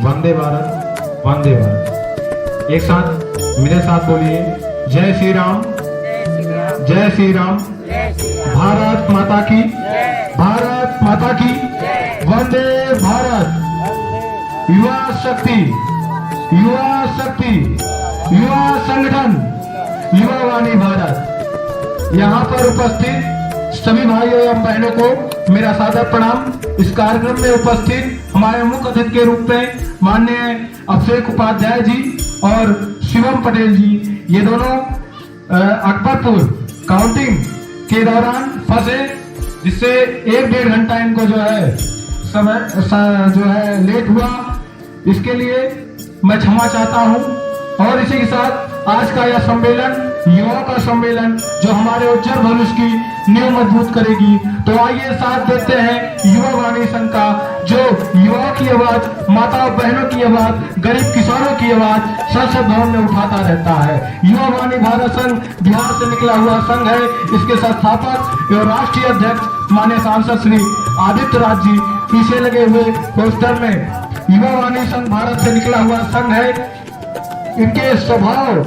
वंदे भारत, वंदे भारत। एक साथ मेरे साथ बोलिए, जय श्री राम, जय श्री राम। भारत माता की, भारत माता की, वंदे भारत। युवा शक्ति, युवा शक्ति, युवा संगठन, युवा वाणी भारत। यहाँ पर उपस्थित सभी भाइयों एवं बहनों को मेरा सादर प्रणाम। इस कार्यक्रम में उपस्थित हमारे मुख्य अतिथि के रूप में माननीय अभिषेक उपाध्याय जी और शिवम पटेल जी, ये दोनों अकबरपुर काउंटिंग के दौरान फंसे, जिससे 1-1.5 घंटा इनको जो है समय जो है लेट हुआ। इसके लिए मैं क्षमा चाहता हूं। और इसी के साथ आज का यह सम्मेलन युवाओं का सम्मेलन जो हमारे उज्जवल भविष्य की नींव मजबूत करेगी। तो आइए साथ देते हैं युवा वाणी संघ का, जो युवाओं की आवाज, माताओं बहनों की आवाज, गरीब किसानों की आवाज संसद भवन में उठाता रहता है। युवा वाणी भारत संघ बिहार से निकला हुआ संघ है। इसके संस्थापक एवं राष्ट्रीय अध्यक्ष माननीय सांसद श्री आदित्य राज जी पीछे लगे हुए पोस्टर में युवा वाणी संघ भारत से निकला हुआ संघ है। इनके स्वभाव,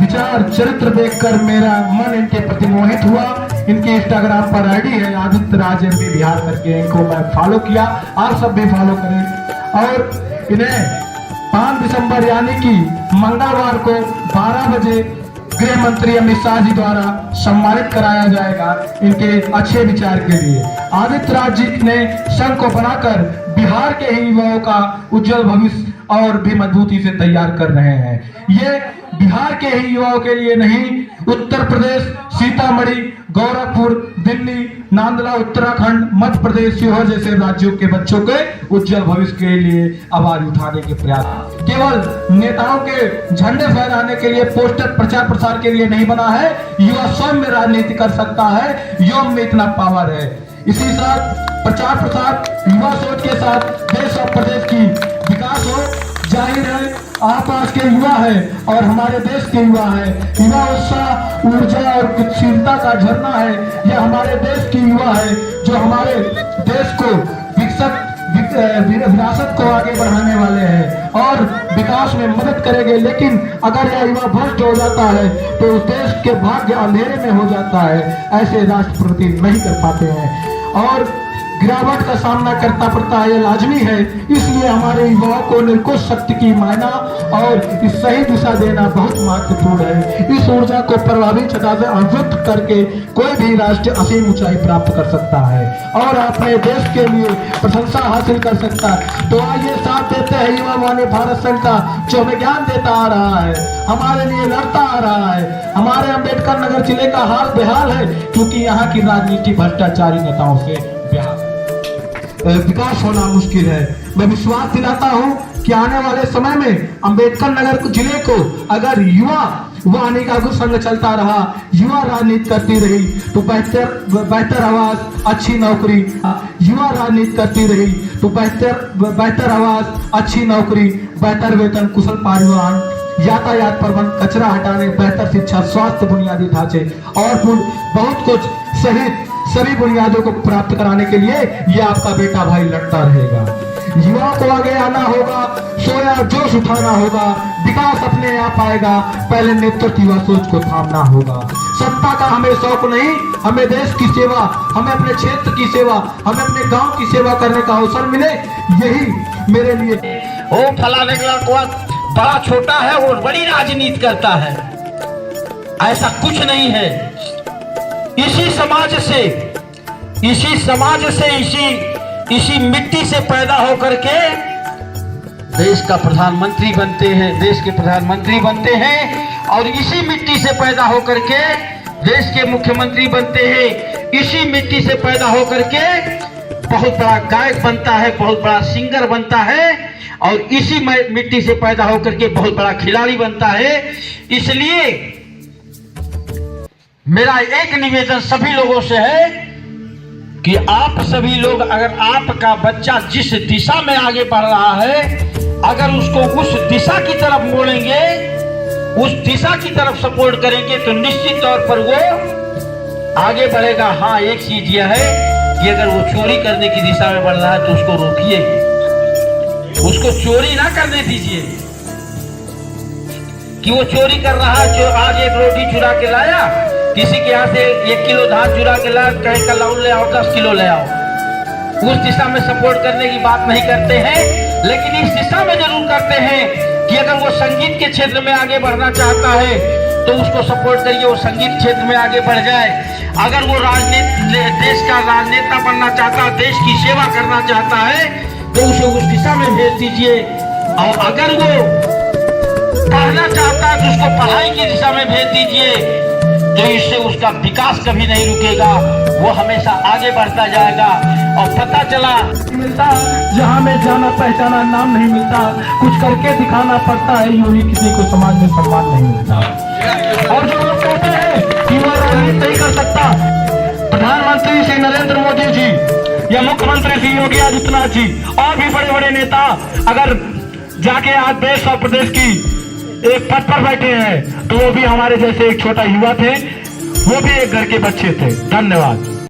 विचार, चरित्र देखकर मेरा मन इनके प्रति मोहित हुआ। इनके इंस्टाग्राम पर आईडी है आदित्य राज एमपी बिहार करके, इनको मैं फॉलो किया, आप सब भी फॉलो करें। और इन्हें 5 दिसंबर यानी कि मंगलवार को 12 बजे गृह मंत्री अमित शाह जी द्वारा सम्मानित कराया जाएगा इनके अच्छे विचार के लिए। आदित्य राज जी ने संघ को बनाकर बिहार के ही युवाओं का उज्जवल भविष्य और भी मजबूती से तैयार कर रहे हैं। ये बिहार के ही युवाओं के लिए नहीं, उत्तर प्रदेश, सीतामढ़ी, गोरखपुर, दिल्ली, नांदला, उत्तराखंड, मध्य प्रदेश, सीहोर जैसे राज्यों के बच्चों के उज्जवल भविष्य के लिए आवाज उठाने के प्रयास केवल नेताओं के झंडे फहराने के लिए, पोस्टर प्रचार प्रसार के लिए नहीं बना है। युवा स्वयं में राजनीति कर सकता है, युवा में इतना पावर है। इसी साथ प्रचार प्रसार युवा सोच के साथ देश और प्रदेश की विकास हो। जाहिर है आप आज के युवा है और हमारे देश के युवा है। युवा उत्साह, ऊर्जा और गतिशीलता का झरना है। यह हमारे देश की युवा है जो हमारे देश को विरासत को आगे बढ़ाने वाले हैं और विकास में मदद करेंगे। लेकिन अगर यह युवा भ्रष्ट हो जाता है तो उस देश के भाग्य अंधेरे में हो जाता है। ऐसे राष्ट्रपति नहीं कर पाते हैं और गिरावट का सामना करना पड़ता है, ये लाजमी है। इसलिए हमारे युवाओं को निर्कुश शक्ति की मायना और इस सही दिशा देना बहुत महत्वपूर्ण है। इस ऊर्जा को प्रभावी छटा से अभिव्यक्त करके कोई भी राष्ट्र असीम ऊंचाई प्राप्त कर सकता है और अपने देश के लिए प्रशंसा हासिल कर सकता है। तो आइए साथ देते हैं युवा वाणी भारत संघ का, जो हमें ज्ञान देता आ रहा है, हमारे लिए लड़ता आ रहा है। हमारे अम्बेडकर नगर जिले का हाल बेहाल है क्योंकि यहाँ की राजनीति भ्रष्टाचारी नेताओं से विकास होना मुश्किल है। मैं विश्वास दिलाता हूं कि आने वाले समय में अम्बेडकर नगर जिले को अगर युवा वाणी का संघ चलता रहा, युवा राजनीति करती रही तो बेहतर आवाज, अच्छी नौकरी, युवा राजनीति करती रही तो बेहतर आवाज, अच्छी नौकरी, बेहतर वेतन, कुशल परिवहन, यातायात प्रबंध, कचरा हटाने, बेहतर शिक्षा, स्वास्थ्य, बुनियादी ढांचे और बहुत कुछ सहित सभी बुनियादों को प्राप्त कराने के लिए ये आपका बेटा भाई लड़ता रहेगा। युवाओं को आगे आना होगा, सोया जोश उठाना होगा, विकास अपने आप आएगा। पहले नेतृत्व युवा सोच को थामना होगा। सत्ता का हमें शौक नहीं, हमें देश की सेवा, हमें अपने क्षेत्र की सेवा, हमें अपने गांव की सेवा करने का अवसर मिले, यही मेरे लिए। ओ फलाने का बड़ा छोटा है, वो बड़ी राजनीति करता है, ऐसा कुछ नहीं है। इसी समाज से इसी इसी मिट्टी से पैदा होकर के देश का प्रधानमंत्री बनते हैं, देश के प्रधानमंत्री बनते हैं, और इसी मिट्टी से पैदा होकर के देश के मुख्यमंत्री बनते हैं, इसी मिट्टी से पैदा होकर के बहुत बड़ा गायक बनता है, बहुत बड़ा सिंगर बनता है, और इसी मिट्टी से पैदा होकर के बहुत बड़ा खिलाड़ी बनता है। इसलिए मेरा एक निवेदन सभी लोगों से है कि आप सभी लोग, अगर आपका बच्चा जिस दिशा में आगे बढ़ रहा है, अगर उसको उस दिशा की तरफ मोड़ेंगे, उस दिशा की तरफ सपोर्ट करेंगे, तो निश्चित तौर पर वो आगे बढ़ेगा। हाँ, एक चीज यह है कि अगर वो चोरी करने की दिशा में बढ़ रहा है तो उसको रोकिए, उसको चोरी ना करने दीजिए। कि वो चोरी कर रहा है, जो आज एक रोटी चुरा के लाया, किसी के यहाँ से 1 किलो धान चुरा के लाया, कहीं का लाउन ले आओ, 10 किलो ले आओ, उस दिशा में सपोर्ट करने की बात नहीं करते हैं। लेकिन इस दिशा में जरूर करते हैं कि अगर वो संगीत के क्षेत्र में आगे बढ़ना चाहता है तो उसको सपोर्ट करिए, वो संगीत क्षेत्र में आगे बढ़ जाए। अगर वो देश का राजनेता बनना चाहता है, देश की सेवा करना चाहता है, तो उसे उस दिशा में भेज दीजिए। और अगर वो पढ़ना चाहता है तो उसको पढ़ाई की दिशा में भेज दीजिए, तो इससे उसका विकास कभी नहीं रुकेगा, वो हमेशा आगे बढ़ता जाएगा। और पता चला मिलता जहाँ में जाना पहचाना नाम नहीं मिलता, कुछ करके दिखाना पड़ता है, यूं ही किसी को समाज में सम्मान नहीं मिलता। और जो लोग कहते हैं कि वो राजनीति नहीं कर सकता, प्रधानमंत्री श्री नरेंद्र मोदी जी या मुख्यमंत्री श्री योगी आदित्यनाथ जी और भी बड़े बड़े नेता अगर जाके आज देश और प्रदेश की एक पद पर बैठे हैं, तो वो भी हमारे जैसे एक छोटा युवा थे, वो भी एक घर के बच्चे थे। धन्यवाद।